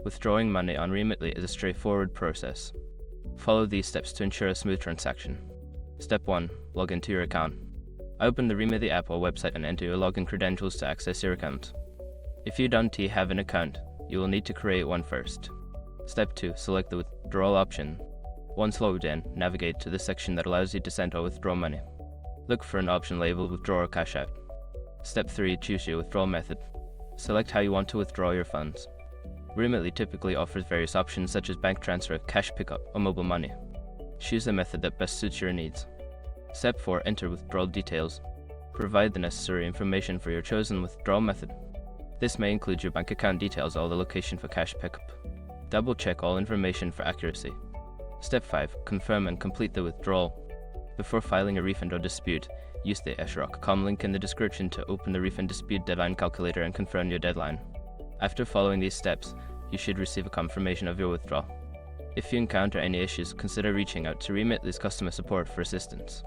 Withdrawing money on Remitly is a straightforward process. Follow these steps to ensure a smooth transaction. Step 1. Log into your account. Open the Remitly app or website and enter your login credentials to access your account. If you don't have an account, you will need to create one first. Step 2. Select the withdrawal option. Once logged in, navigate to the section that allows you to send or withdraw money. Look for an option labeled Withdraw or Cash Out. Step 3. Choose your withdrawal method. Select how you want to withdraw your funds. Remitly typically offers various options such as bank transfer, cash pickup, or mobile money. Choose the method that best suits your needs. Step 4. Enter withdrawal details. Provide the necessary information for your chosen withdrawal method. This may include your bank account details or the location for cash pickup. Double check all information for accuracy. Step 5. Confirm and complete the withdrawal. Before filing a refund or dispute, use the SROC.com link in the description to open the refund dispute deadline calculator and confirm your deadline. After following these steps, you should receive a confirmation of your withdrawal. If you encounter any issues, consider reaching out to Remitly's customer support for assistance.